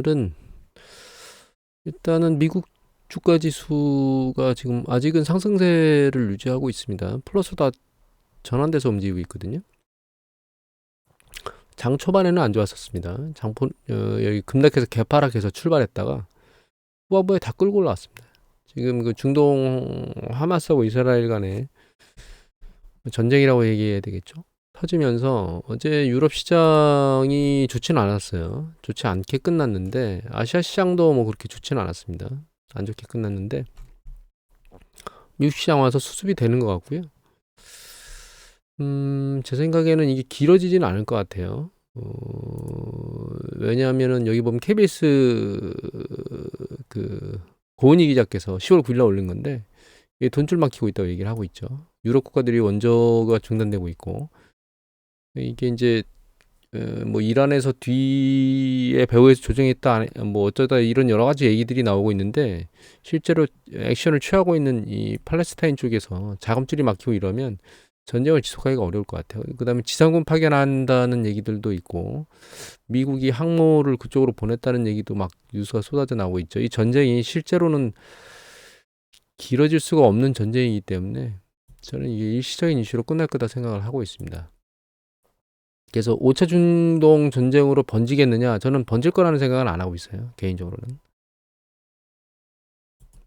오늘은 일단은 미국 주가 지수가 지금 아직은 상승세를 유지하고 있습니다. 플러스다 전환돼서 움직이고 있거든요. 장 초반에는 안 좋았었습니다. 여기 급락해서 개파락해서 출발했다가 후반부에 다 끌고 올라왔습니다. 지금 그 중동 하마스하고 이스라엘 간의 전쟁이라고 얘기해야 되겠죠. 터지면서 어제 유럽 시장이 좋지는 않았어요. 좋지 않게 끝났는데 아시아 시장도 뭐 그렇게 좋지는 않았습니다. 안 좋게 끝났는데 미국 시장 와서 수습이 되는 것 같고요. 제 생각에는 이게 길어지지는 않을 것 같아요. 왜냐하면은 여기 보면 KBS 그 고은희 기자께서 10월 9일날 올린 건데 이게 돈줄 막히고 있다고 얘기를 하고 있죠. 유럽 국가들이 원조가 중단되고 있고 이게 이제 뭐 이란에서 뒤에 배후에서 조정했다 뭐 어쩌다 이런 여러 가지 얘기들이 나오고 있는데 실제로 액션을 취하고 있는 이 팔레스타인 쪽에서 자금줄이 막히고 이러면 전쟁을 지속하기가 어려울 것 같아요. 그 다음에 지상군 파견한다는 얘기들도 있고 미국이 항모를 그쪽으로 보냈다는 얘기도 막 뉴스가 쏟아져 나오고 있죠. 이 전쟁이 실제로는 길어질 수가 없는 전쟁이기 때문에 저는 이게 일시적인 이슈로 끝날 거다 생각을 하고 있습니다. 그래서 5차 중동 전쟁으로 번지겠느냐? 저는 번질 거라는 생각은 안 하고 있어요. 개인적으로는.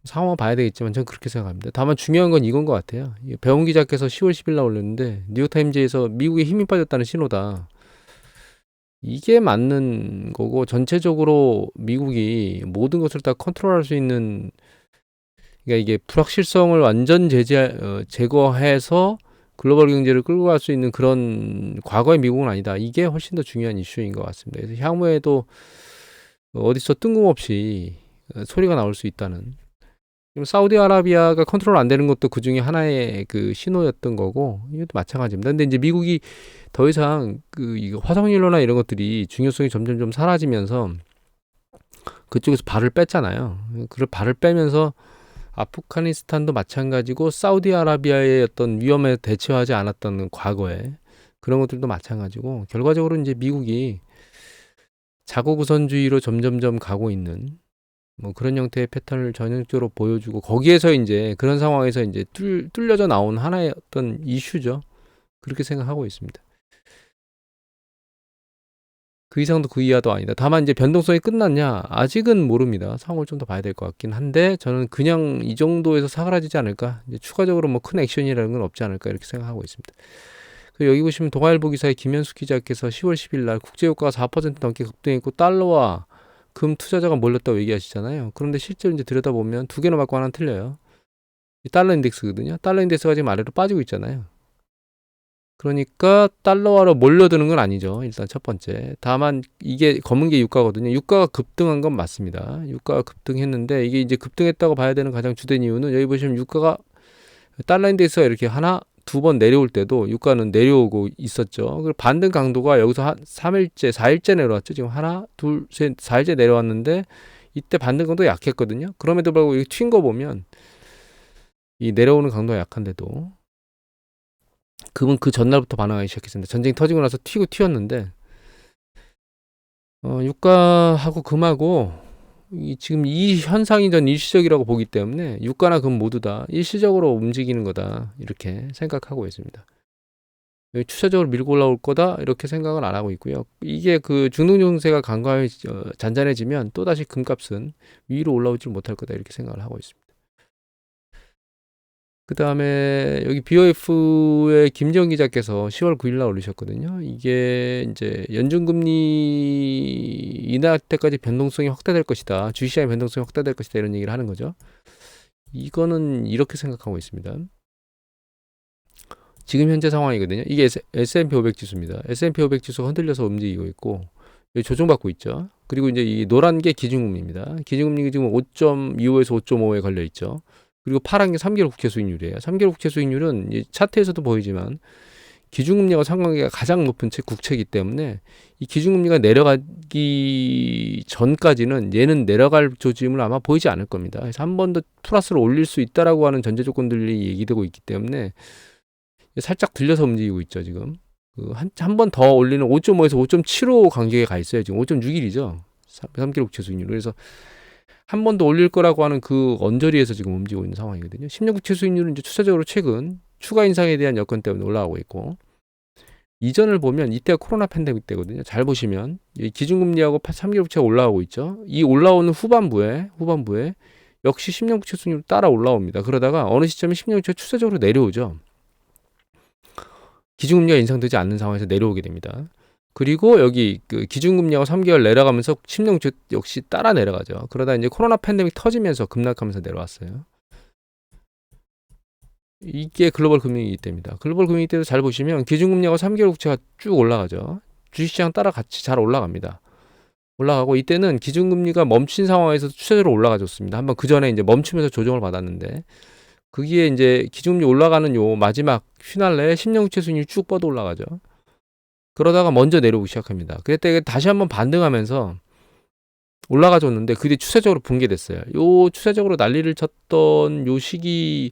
상황을 봐야 되겠지만 저는 그렇게 생각합니다. 다만 중요한 건 이건 것 같아요. 배운 기자께서 10월 10일 날 올렸는데 뉴욕타임즈에서 미국에 힘이 빠졌다는 신호다. 이게 맞는 거고 전체적으로 미국이 모든 것을 다 컨트롤할 수 있는 그러니까 이게 불확실성을 완전 제거해서 글로벌 경제를 끌고 갈 수 있는 그런 과거의 미국은 아니다. 이게 훨씬 더 중요한 이슈인 것 같습니다. 그래서 향후에도 어디서 뜬금없이 소리가 나올 수 있다는. 사우디아라비아가 컨트롤 안 되는 것도 그 중에 하나의 그 신호였던 거고 이것도 마찬가지입니다. 근데 이제 미국이 더 이상 이거 화석연료나 이런 것들이 중요성이 점점 좀 사라지면서 그쪽에서 발을 뺐잖아요. 그 발을 빼면서 아프가니스탄도 마찬가지고 사우디아라비아의 어떤 위험에 대처하지 않았던 과거에 그런 것들도 마찬가지고 결과적으로 이제 미국이 자국 우선주의로 점점점 가고 있는 뭐 그런 형태의 패턴을 전형적으로 보여주고 거기에서 이제 그런 상황에서 이제 뚫려져 나온 하나의 어떤 이슈죠. 그렇게 생각하고 있습니다. 그 이상도 그 이하도 아니다. 다만 이제 변동성이 끝났냐? 아직은 모릅니다. 상황을 좀 더 봐야 될 것 같긴 한데 저는 그냥 이 정도에서 사그라지지 않을까? 이제 추가적으로 뭐 큰 액션이라는 건 없지 않을까 이렇게 생각하고 있습니다. 여기 보시면 동아일보 기사의 김현수 기자께서 10월 10일 날 국제유가가 4% 넘게 급등했고 달러와 금 투자자가 몰렸다고 얘기하시잖아요. 그런데 실제로 이제 들여다보면 두 개나 맞고 하나는 틀려요. 이 달러 인덱스거든요. 달러 인덱스가 지금 아래로 빠지고 있잖아요. 그러니까 달러화로 몰려드는 건 아니죠. 일단 첫 번째. 다만 이게 검은 게 유가거든요. 유가가 급등한 건 맞습니다. 유가가 급등했는데 이게 이제 급등했다고 봐야 되는 가장 주된 이유는 여기 보시면 유가가 달러 인덱스가 이렇게 하나 두 번 내려올 때도 유가는 내려오고 있었죠. 그리고 반등 강도가 여기서 한 3일째, 4일째 내려왔죠. 지금 하나, 둘, 셋, 4일째 내려왔는데 이때 반등 강도가 약했거든요. 그럼에도 불구하고 이거 튄 거 보면 이 내려오는 강도가 약한데도 금은 그 전날부터 반응하기 시작했습니다. 전쟁이 터지고 나서 튀었는데 유가하고 금하고 지금 이 현상이 전 일시적이라고 보기 때문에 유가나 금 모두 다 일시적으로 움직이는 거다 이렇게 생각하고 있습니다. 추세적으로 밀고 올라올 거다 이렇게 생각은 안 하고 있고요. 이게 그 중동 증세가 잔잔해지면 또다시 금값은 위로 올라오지 못할 거다 이렇게 생각을 하고 있습니다. 그 다음에 여기 BOF의 김지영 기자께서 10월 9일 날 올리셨거든요. 이게 이제 연준금리 인하 때까지 변동성이 확대될 것이다. 주식시장의 변동성이 확대될 것이다. 이런 얘기를 하는 거죠. 이거는 이렇게 생각하고 있습니다. 지금 현재 상황이거든요. 이게 S&P 500 지수입니다. S&P 500 지수가 흔들려서 움직이고 있고 조정받고 있죠. 그리고 이제 이 노란 게 기준금리입니다. 기준금리가 지금 5.25에서 5.5에 걸려 있죠. 그리고 파란 게 3개월 국채 수익률이에요. 3개월 국채 수익률은 차트에서도 보이지만 기준금리와 상관계가 가장 높은 국채이기 때문에 이 기준금리가 내려가기 전까지는 얘는 내려갈 조짐을 아마 보이지 않을 겁니다. 그래서 한 번 더 플러스를 올릴 수 있다라고 하는 전제 조건들이 얘기되고 있기 때문에 살짝 들려서 움직이고 있죠, 지금. 한 번 더 올리는 5.5에서 5.75 간격에 가 있어요. 지금 5.61이죠. 3개월 국채 수익률. 그래서 한 번 더 올릴 거라고 하는 그 언저리에서 지금 움직이고 있는 상황이거든요. 10년 국채 수익률은 이제 추세적으로 최근 추가 인상에 대한 여건 때문에 올라가고 있고, 이전을 보면 이때가 코로나 팬데믹 때거든요. 잘 보시면 이 기준금리하고 3개월 국채가 올라가고 있죠. 이 올라오는 후반부에 역시 10년 국채 수익률 따라 올라옵니다. 그러다가 어느 시점에 10년 국채가 추세적으로 내려오죠. 기준금리가 인상되지 않는 상황에서 내려오게 됩니다. 그리고 여기 그 기준금리하고 3개월 내려가면서 10년 국채 역시 따라 내려가죠. 그러다 이제 코로나 팬데믹 터지면서 급락하면서 내려왔어요. 이게 글로벌 금융위기 때입니다. 글로벌 금융위기 때도 잘 보시면 기준금리하고 3개월 국채가 쭉 올라가죠. 주식시장 따라 같이 잘 올라갑니다. 올라가고 이때는 기준금리가 멈춘 상황에서 추세적으로 올라가줬습니다. 한번 그 전에 이제 멈추면서 조정을 받았는데, 그게 이제 기준금리 올라가는 요 마지막 휘날레에 10년 국채 수익률이 쭉 뻗어 올라가죠. 그러다가 먼저 내려오기 시작합니다. 그때 다시 한번 반등하면서 올라가 줬는데 그게 추세적으로 붕괴됐어요. 요 추세적으로 난리를 쳤던 요 시기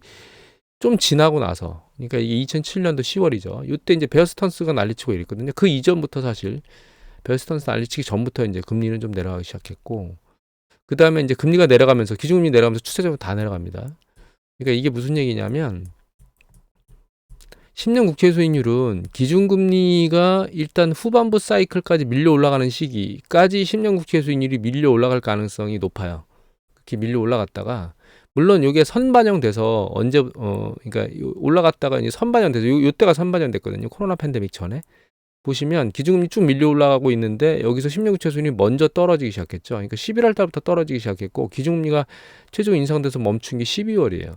좀 지나고 나서, 그러니까 이게 2007년도 10월이죠. 이때 이제 베어 스턴스가 난리치고 이랬거든요. 그 이전부터 사실 베어 스턴스 난리치기 전부터 이제 금리는 좀 내려가기 시작했고, 그 다음에 이제 금리가 내려가면서 기준금리 내려가면서 추세적으로 다 내려갑니다. 그러니까 이게 무슨 얘기냐면 10년 국채 수익률은 기준금리가 일단 후반부 사이클까지 밀려 올라가는 시기까지 10년 국채 수익률이 밀려 올라갈 가능성이 높아요. 그렇게 밀려 올라갔다가, 물론 이게 선반영돼서 그러니까 올라갔다가 이제 선반영돼서 요때가 선반영됐거든요. 코로나 팬데믹 전에 보시면 기준금리 쭉 밀려 올라가고 있는데 여기서 10년 국채 수익률이 먼저 떨어지기 시작했죠. 그러니까 11월 달부터 떨어지기 시작했고 기준금리가 최종 인상돼서 멈춘 게 12월이에요.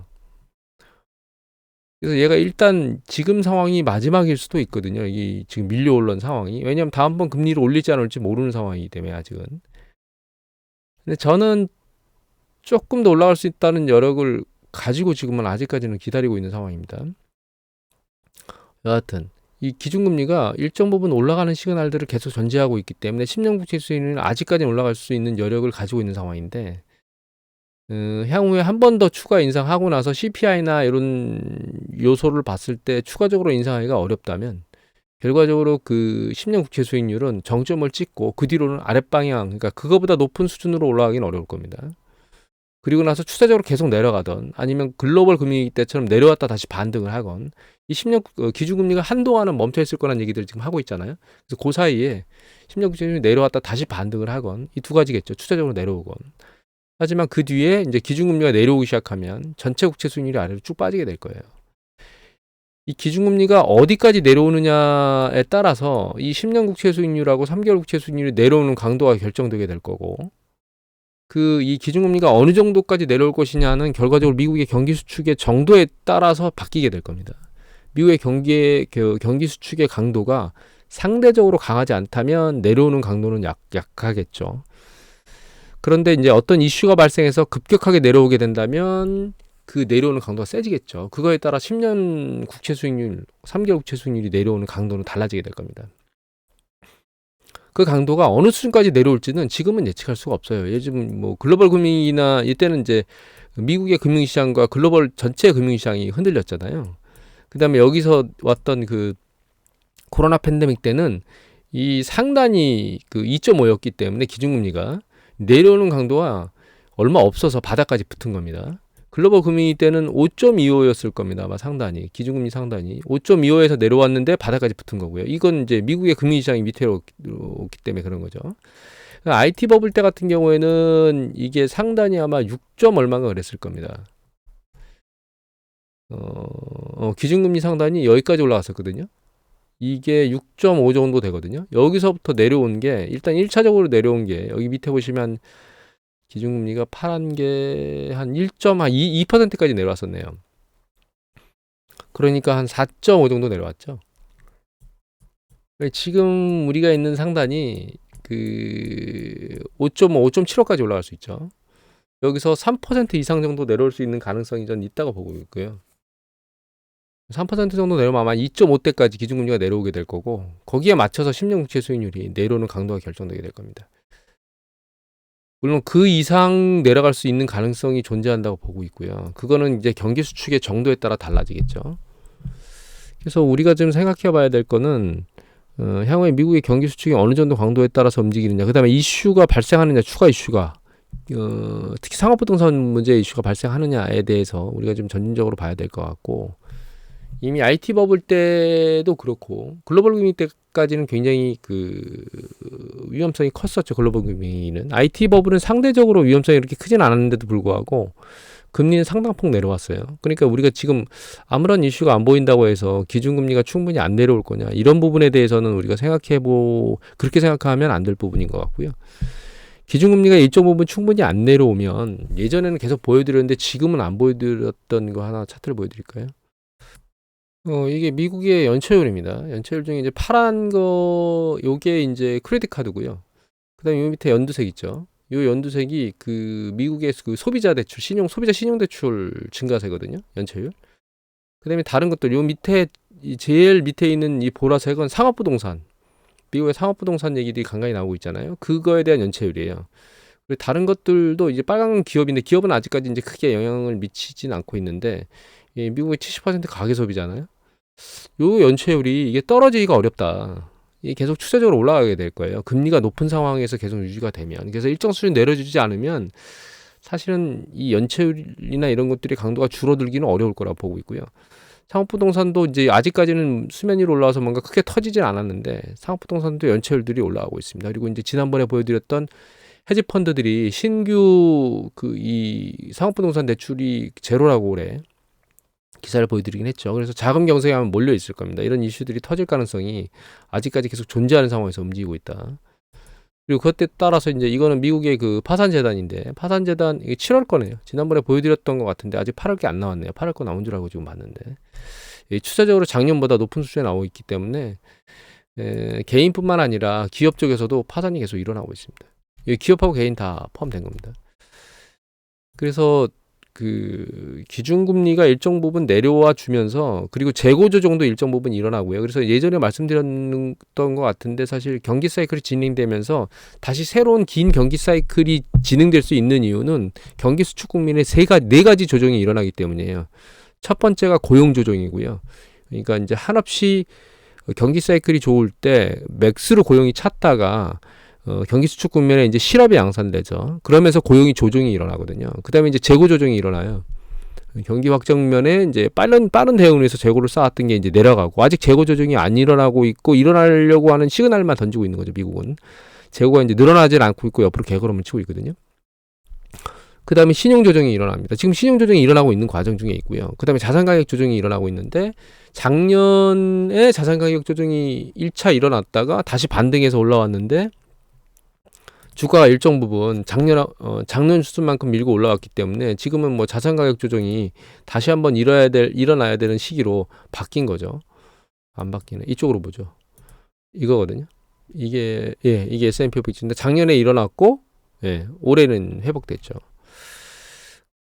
그래서 얘가 일단 지금 상황이 마지막일 수도 있거든요. 이 지금 밀려 올라온 상황이. 왜냐하면 다음번 금리를 올릴지 안 올지 모르는 상황이기 때문에 아직은. 근데 저는 조금 더 올라갈 수 있다는 여력을 가지고 지금은 아직까지는 기다리고 있는 상황입니다. 여하튼 이 기준금리가 일정 부분 올라가는 시그널들을 계속 전제하고 있기 때문에 10년 국채 수익률은 아직까지는 올라갈 수 있는 여력을 가지고 있는 상황인데, 향후에 한 번 더 추가 인상하고 나서 CPI나 이런 요소를 봤을 때 추가적으로 인상하기가 어렵다면 결과적으로 그 10년 국채 수익률은 정점을 찍고 그 뒤로는 아랫방향, 그러니까 그거보다 높은 수준으로 올라가기는 어려울 겁니다. 그리고 나서 추세적으로 계속 내려가던, 아니면 글로벌 금융위기 때처럼 내려왔다 다시 반등을 하건, 이 10년 기준금리가 한동안은 멈춰 있을 거라는 얘기들을 지금 하고 있잖아요. 그래서 그 사이에 10년 국채수익률이 내려왔다 다시 반등을 하건, 이 두 가지겠죠. 추세적으로 내려오건. 하지만 그 뒤에 이제 기준금리가 내려오기 시작하면 전체 국채 수익률이 아래로 쭉 빠지게 될 거예요. 이 기준금리가 어디까지 내려오느냐에 따라서 이 10년 국채 수익률하고 3개월 국채 수익률이 내려오는 강도가 결정되게 될 거고, 이 기준금리가 어느 정도까지 내려올 것이냐는 결과적으로 미국의 경기 수축의 정도에 따라서 바뀌게 될 겁니다. 미국의 경기 수축의 강도가 상대적으로 강하지 않다면 내려오는 강도는 약하겠죠. 그런데 이제 어떤 이슈가 발생해서 급격하게 내려오게 된다면 그 내려오는 강도가 세지겠죠. 그거에 따라 10년 국채 수익률, 3개월 국채 수익률이 내려오는 강도는 달라지게 될 겁니다. 그 강도가 어느 수준까지 내려올지는 지금은 예측할 수가 없어요. 요즘 뭐 글로벌 금융이나 이때는 이제 미국의 금융시장과 글로벌 전체 금융시장이 흔들렸잖아요. 그 다음에 여기서 왔던 그 코로나 팬데믹 때는 이 상단이 그 2.5였기 때문에 기준금리가 내려오는 강도가 얼마 없어서 바닥까지 붙은 겁니다. 글로벌 금융위 때는 5.25였을 겁니다. 아마 상단이, 기준금리 상단이 5.25에서 내려왔는데 바닥까지 붙은 거고요. 이건 이제 미국의 금융시장이 밑으로 오기 때문에 그런 거죠. IT 버블 때 같은 경우에는 이게 상단이 아마 6점 얼마가 그랬을 겁니다. 기준금리 상단이 여기까지 올라갔었거든요. 이게 6.5 정도 되거든요. 여기서부터 내려온 게, 일단 1차적으로 내려온 게 여기 밑에 보시면 기준금리가 파란 게 한 1.2%까지 내려왔었네요. 그러니까 한 4.5 정도 내려왔죠. 지금 우리가 있는 상단이 그 5.5, 5.75까지 올라갈 수 있죠. 여기서 3% 이상 정도 내려올 수 있는 가능성이 전 있다고 보고 있고요. 3% 정도 내려오면 아마 2.5대까지 기준금리가 내려오게 될 거고, 거기에 맞춰서 10년 국채 수익률이 내려오는 강도가 결정되게 될 겁니다. 물론 그 이상 내려갈 수 있는 가능성이 존재한다고 보고 있고요. 그거는 이제 경기 수축의 정도에 따라 달라지겠죠. 그래서 우리가 좀 생각해 봐야 될 거는 향후에 미국의 경기 수축이 어느 정도 강도에 따라서 움직이느냐, 그 다음에 이슈가 발생하느냐, 추가 이슈가, 특히 상업부동산 문제 이슈가 발생하느냐에 대해서 우리가 좀 전진적으로 봐야 될 것 같고, 이미 IT 버블 때도 그렇고 글로벌 금융 때까지는 굉장히 그 위험성이 컸었죠. 글로벌 금융위기는. IT 버블은 상대적으로 위험성이 이렇게 크진 않았는데도 불구하고 금리는 상당폭 내려왔어요. 그러니까 우리가 지금 아무런 이슈가 안 보인다고 해서 기준금리가 충분히 안 내려올 거냐, 이런 부분에 대해서는 우리가 그렇게 생각하면 안 될 부분인 것 같고요. 기준금리가 일정 부분 충분히 안 내려오면, 예전에는 계속 보여드렸는데 지금은 안 보여드렸던 거 하나 차트를 보여드릴까요? 이게 미국의 연체율입니다. 연체율 중에 이제 파란 거, 요게 이제 크레딧 카드고요. 그 다음에 요 밑에 연두색 있죠. 요 연두색이 그 미국의 그 소비자 대출, 소비자 신용 대출 증가세거든요. 연체율. 그 다음에 다른 것들, 요 밑에, 제일 밑에 있는 이 보라색은 상업부동산. 미국의 상업부동산 얘기들이 간간히 나오고 있잖아요. 그거에 대한 연체율이에요. 그리고 다른 것들도 이제 빨간 기업인데, 기업은 아직까지 이제 크게 영향을 미치진 않고 있는데, 미국의 70% 가계 소비잖아요. 요 연체율이 이게 떨어지기가 어렵다. 이게 계속 추세적으로 올라가게 될 거예요. 금리가 높은 상황에서 계속 유지가 되면. 그래서 일정 수준 내려주지 않으면 사실은 이 연체율이나 이런 것들이 강도가 줄어들기는 어려울 거라고 보고 있고요. 상업부동산도 이제 아직까지는 수면 위로 올라와서 뭔가 크게 터지진 않았는데, 상업부동산도 연체율들이 올라가고 있습니다. 그리고 이제 지난번에 보여드렸던 헤지펀드들이 신규 이 상업부동산 대출이 제로라고 올해 기사를 보여드리긴 했죠. 그래서 자금 경색이 하면 몰려 있을 겁니다. 이런 이슈들이 터질 가능성이 아직까지 계속 존재하는 상황에서 움직이고 있다. 그리고 그때 따라서 이제 이거는 미국의 그 파산재단인데, 파산재단 이게 7월 거네요. 지난번에 보여드렸던 것 같은데 아직 8월 게 안 나왔네요. 8월 거 나온 줄 알고 지금 봤는데, 추세적으로 작년보다 높은 수준에 나오고 있기 때문에 개인뿐만 아니라 기업 쪽에서도 파산이 계속 일어나고 있습니다. 기업하고 개인 다 포함된 겁니다. 그래서 그 기준금리가 일정 부분 내려와 주면서, 그리고 재고 조정도 일정 부분 일어나고요. 그래서 예전에 말씀드렸던 것 같은데, 사실 경기 사이클이 진행되면서 다시 새로운 긴 경기 사이클이 진행될 수 있는 이유는 경기 수축 국면에 네 가지 조정이 일어나기 때문이에요. 첫 번째가 고용 조정이고요. 그러니까 이제 한없이 경기 사이클이 좋을 때 맥스로 고용이 찼다가 경기 수축 국면에 이제 실업이 양산되죠. 그러면서 고용이 조정이 일어나거든요. 그 다음에 이제 재고 조정이 일어나요. 경기 확정면에 이제 빠른 대응을 해서 재고를 쌓았던 게 이제 내려가고, 아직 재고 조정이 안 일어나고 있고, 일어나려고 하는 시그널만 던지고 있는 거죠. 미국은 재고가 이제 늘어나질 않고 있고 옆으로 개걸음을 치고 있거든요. 그 다음에 신용 조정이 일어납니다. 지금 신용 조정이 일어나고 있는 과정 중에 있고요. 그 다음에 자산 가격 조정이 일어나고 있는데, 작년에 자산 가격 조정이 1차 일어났다가 다시 반등해서 올라왔는데, 주가가 일정 부분 작년 수준만큼 밀고 올라왔기 때문에 지금은 뭐 자산 가격 조정이 다시 한번 일어나야 되는 시기로 바뀐 거죠. 안 바뀌네. 이쪽으로 보죠. 이거거든요. 이게 S&P 500인데 작년에 일어났고, 올해는 회복됐죠.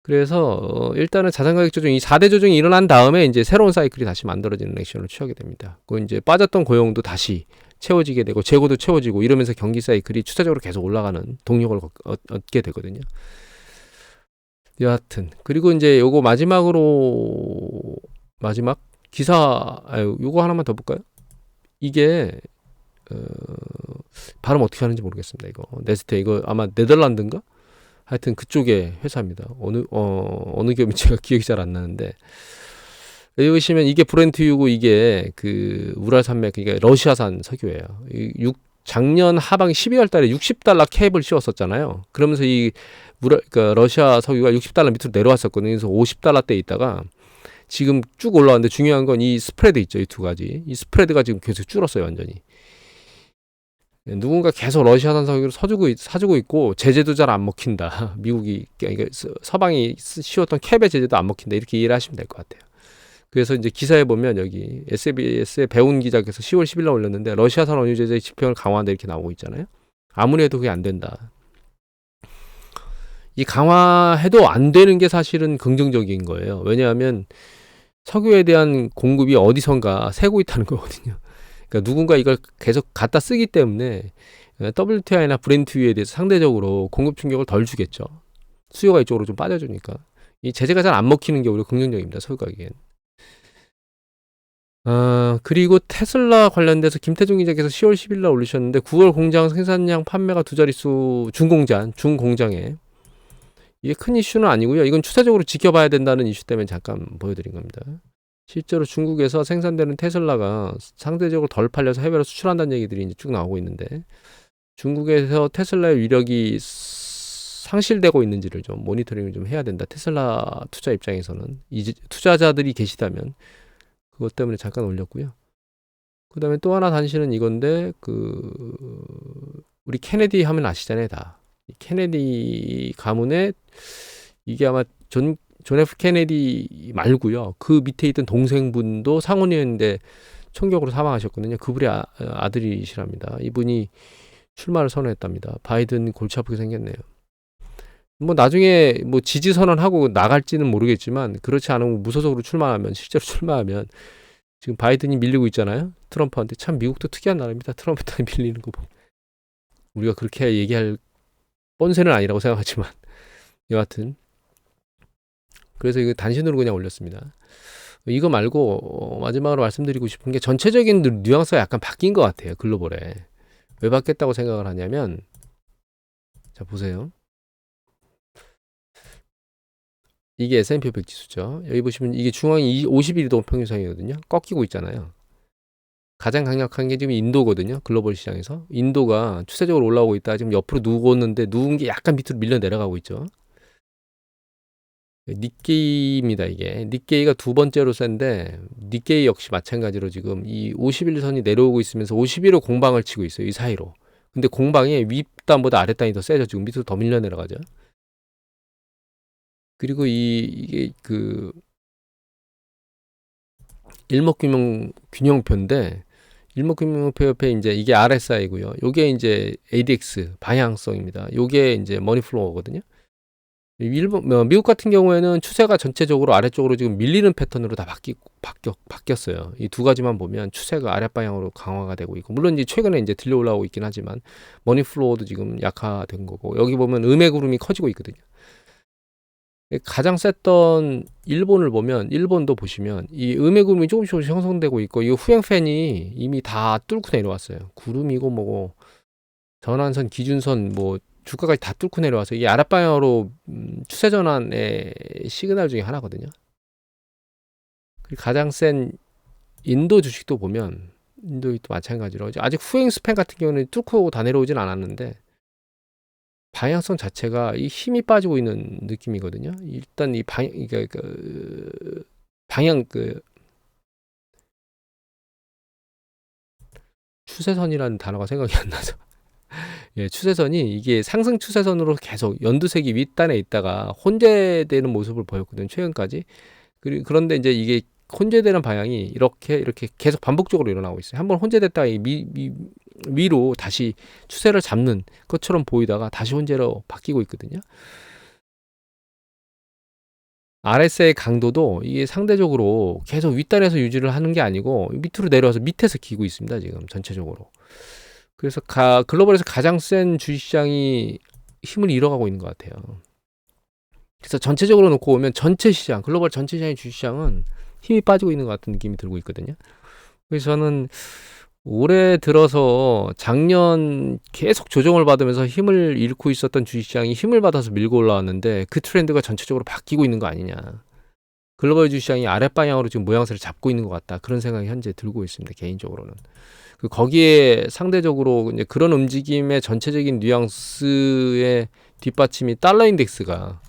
그래서 일단은 자산 가격 조정이 4대 조정이 일어난 다음에 이제 새로운 사이클이 다시 만들어지는 액션을 취하게 됩니다. 그 이제 빠졌던 고용도 다시 채워지게 되고, 재고도 채워지고, 이러면서 경기 사이클이 추세적으로 계속 올라가는 동력을 얻게 되거든요. 여하튼, 그리고 이제 요거 마지막 기사, 요거 하나만 더 볼까요? 이게 발음 어떻게 하는지 모르겠습니다. 이거 네스테, 이거 아마 네덜란드인가? 하여튼 그쪽의 회사입니다. 어느 기업인지 제가 기억이 잘 안 나는데, 여기 보시면 이게 브렌트유고, 이게 그 우랄 산맥, 그러니까 러시아산 석유예요. 작년 하반 12월 달에 $60 캡을 씌웠었잖아요. 그러면서 그러니까 러시아 석유가 $60 밑으로 내려왔었거든요. 그래서 $50대 있다가 지금 쭉 올라왔는데, 중요한 건 이 스프레드 있죠. 이 두 가지. 이 스프레드가 지금 계속 줄었어요, 완전히. 누군가 계속 러시아산 석유를 사주고 있고, 제재도 잘 안 먹힌다. 미국이, 그러니까 서방이 씌웠던 캡의 제재도 안 먹힌다. 이렇게 이해를 하시면 될 것 같아요. 그래서 이제 기사에 보면 여기 SBS의 배운 기자께서 10월 10일 날 올렸는데, 러시아산 원유 제재 지평을 강화한다 이렇게 나오고 있잖아요. 아무리 해도 그게 안 된다. 이 강화해도 안 되는 게 사실은 긍정적인 거예요. 왜냐하면 석유에 대한 공급이 어디선가 새고 있다는 거거든요. 그러니까 누군가 이걸 계속 갖다 쓰기 때문에 WTI나 브렌트유에 대해서 상대적으로 공급 충격을 덜 주겠죠. 수요가 이쪽으로 좀 빠져주니까. 이 제재가 잘 안 먹히는 게 오히려 긍정적입니다. 석유 가격엔. 그리고 테슬라 관련돼서 김태중 기자께서 10월 10일 날 올리셨는데 9월 공장 생산량 판매가 두 자릿수 중공장에 이게 큰 이슈는 아니고요. 이건 추세적으로 지켜봐야 된다는 이슈 때문에 잠깐 보여드린 겁니다. 실제로 중국에서 생산되는 테슬라가 상대적으로 덜 팔려서 해외로 수출한다는 얘기들이 이제 쭉 나오고 있는데 중국에서 테슬라의 위력이 상실되고 있는지를 좀 모니터링을 좀 해야 된다. 테슬라 투자 입장에서는 이제 투자자들이 계시다면 그것 때문에 잠깐 올렸고요. 그 다음에 또 하나 단신은 이건데 우리 케네디 하면 아시잖아요, 다. 케네디 가문에 이게 아마 존 F 케네디 말고요. 그 밑에 있던 동생분도 상원의원인데 총격으로 사망하셨거든요. 그분의 아들이시랍니다. 이분이 출마를 선언했답니다. 바이든 골치 아프게 생겼네요. 뭐 나중에 뭐 지지 선언하고 나갈지는 모르겠지만 그렇지 않으면 무소속으로 실제로 출마하면 지금 바이든이 밀리고 있잖아요. 트럼프한테. 참 미국도 특이한 나라입니다. 트럼프한테 밀리는 거 보면. 우리가 그렇게 얘기할 뻔세는 아니라고 생각하지만 여하튼 그래서 이거 단신으로 그냥 올렸습니다. 이거 말고 마지막으로 말씀드리고 싶은 게 전체적인 뉘앙스가 약간 바뀐 것 같아요. 글로벌에. 왜 바뀌었다고 생각을 하냐면 자 보세요. 이게 S&P 500 지수죠. 여기 보시면 이게 중앙이 51도 평균선이거든요. 꺾이고 있잖아요. 가장 강력한 게 지금 인도거든요. 글로벌 시장에서. 인도가 추세적으로 올라오고 있다. 지금 옆으로 누웠는데 누운 게 약간 밑으로 밀려 내려가고 있죠. 니케이입니다, 이게. 니케이가 두 번째로 센데 니케이 역시 마찬가지로 지금 이 51선이 내려오고 있으면서 51호 공방을 치고 있어요. 이 사이로. 근데 공방이 윗단보다 아랫단이 더 세져 지금 밑으로 더 밀려 내려가죠. 그리고 이게 그 일목균형표인데 일목균형표 옆에 이제 이게 RSI고요. 요게 이제 ADX 방향성입니다. 요게 이제 머니플로우거든요. 미국 같은 경우에는 추세가 전체적으로 아래쪽으로 지금 밀리는 패턴으로 다 바뀌었어요. 이 두 가지만 보면 추세가 아랫 방향으로 강화가 되고 있고, 물론 이제 최근에 이제 들려 올라오고 있긴 하지만 머니플로우도 지금 약화된 거고, 여기 보면 음의 구름이 커지고 있거든요. 가장 셌던 일본을 보면 일본도 보시면 이 음의 구름이 조금씩 형성되고 있고, 이 후행팬이 이미 다 뚫고 내려왔어요. 구름이고 뭐고 전환선, 기준선 뭐 주가까지 다 뚫고 내려와서 이게 아랫방향으로 추세 전환의 시그널 중에 하나거든요. 그리고 가장 센 인도 주식도 보면 인도도 마찬가지로 아직 후행 스팬 같은 경우는 뚫고 다 내려오진 않았는데 방향성 자체가 이 힘이 빠지고 있는 느낌이거든요. 일단 이 방향 추세선이라는 단어가 생각이 안 나서 예, 추세선이 이게 상승 추세선으로 계속 연두색이 윗단에 있다가 혼재되는 모습을 보였거든요. 최근까지. 그런데 이제 이게 혼재되는 방향이 이렇게 계속 반복적으로 일어나고 있어요. 한번 혼재됐다가 위로 다시 추세를 잡는 것처럼 보이다가 다시 혼재로 바뀌고 있거든요. RSI의 강도도 이게 상대적으로 계속 윗단에서 유지를 하는 게 아니고 밑으로 내려와서 밑에서 기고 있습니다. 지금 전체적으로. 그래서 글로벌에서 가장 센 주식시장이 힘을 잃어가고 있는 것 같아요. 그래서 전체적으로 놓고 보면 전체 시장, 글로벌 전체 시장의 주식시장은 힘이 빠지고 있는 것 같은 느낌이 들고 있거든요. 그래서 저는 올해 들어서 작년 계속 조정을 받으면서 힘을 잃고 있었던 주식시장이 힘을 받아서 밀고 올라왔는데 그 트렌드가 전체적으로 바뀌고 있는 거 아니냐. 글로벌 주식시장이 아랫방향으로 지금 모양새를 잡고 있는 것 같다. 그런 생각이 현재 들고 있습니다. 개인적으로는. 거기에 상대적으로 이제 그런 움직임의 전체적인 뉘앙스의 뒷받침이 달러 인덱스가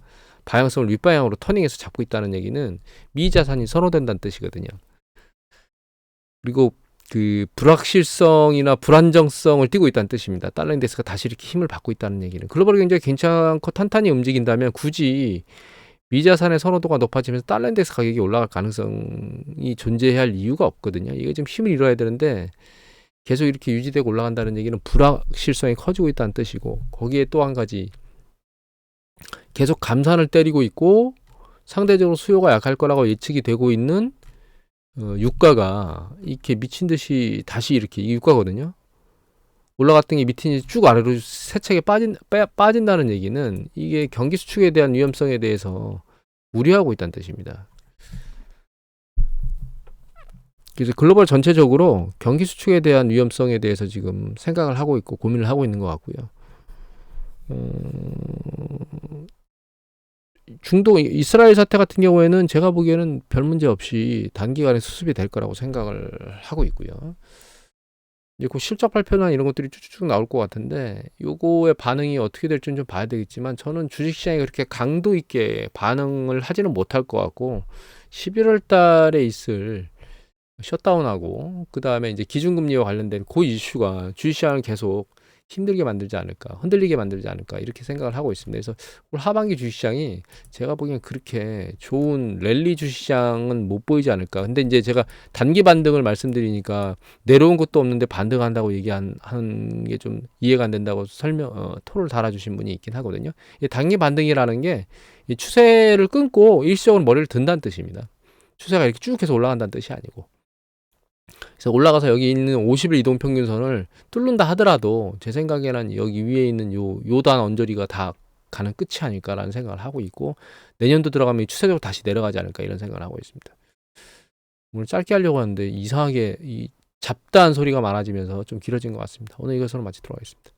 방향성을 윗방향으로 터닝해서 잡고 있다는 얘기는 미 자산이 선호된다는 뜻이거든요. 그리고 그 불확실성이나 불안정성을 띠고 있다는 뜻입니다. 달러 인덱스가 다시 이렇게 힘을 받고 있다는 얘기는 글로벌 경제가 괜찮고 탄탄히 움직인다면 굳이 미 자산의 선호도가 높아지면서 달러 인덱스 가격이 올라갈 가능성이 존재해야 할 이유가 없거든요. 이게 좀 힘을 잃어야 되는데 계속 이렇게 유지되고 올라간다는 얘기는 불확실성이 커지고 있다는 뜻이고, 거기에 또 한 가지 계속 감산을 때리고 있고 상대적으로 수요가 약할 거라고 예측이 되고 있는 유가가 이렇게 미친 듯이 다시 이렇게 유가거든요. 올라갔던 게 밑에 쭉 아래로 세차게 빠진다는 얘기는 이게 경기 수축에 대한 위험성에 대해서 우려하고 있다는 뜻입니다. 그래서 글로벌 전체적으로 경기 수축에 대한 위험성에 대해서 지금 생각을 하고 있고 고민을 하고 있는 것 같고요. 중동 이스라엘 사태 같은 경우에는 제가 보기에는 별 문제 없이 단기간에 수습이 될 거라고 생각을 하고 있고요. 이제 그 실적 발표나 이런 것들이 쭉쭉 나올 것 같은데 요거의 반응이 어떻게 될지는 좀 봐야 되겠지만 저는 주식시장이 그렇게 강도 있게 반응을 하지는 못할 것 같고 11월 달에 있을 셧다운하고 그 다음에 이제 기준금리와 관련된 그 이슈가 주식시장을 계속 힘들게 만들지 않을까, 흔들리게 만들지 않을까 이렇게 생각을 하고 있습니다. 그래서 올 하반기 주식시장이 제가 보기엔 그렇게 좋은 랠리 주식시장은 못 보이지 않을까. 근데 이제 제가 단기 반등을 말씀드리니까 내려온 것도 없는데 반등한다고 하는 게 좀 이해가 안 된다고 토를 달아주신 분이 있긴 하거든요. 이 단기 반등이라는 게 이 추세를 끊고 일시적으로 머리를 든다는 뜻입니다. 추세가 이렇게 쭉 해서 올라간다는 뜻이 아니고. 그래서 올라가서 여기 있는 50일 이동평균선을 뚫는다 하더라도 제 생각에는 여기 위에 있는 요단 언저리가 다 가는 끝이 아닐까라는 생각을 하고 있고 내년도 들어가면 추세적으로 다시 내려가지 않을까 이런 생각을 하고 있습니다. 오늘 짧게 하려고 하는데 이상하게 이 잡다한 소리가 많아지면서 좀 길어진 것 같습니다. 오늘 이것으로 마치도록 하겠습니다.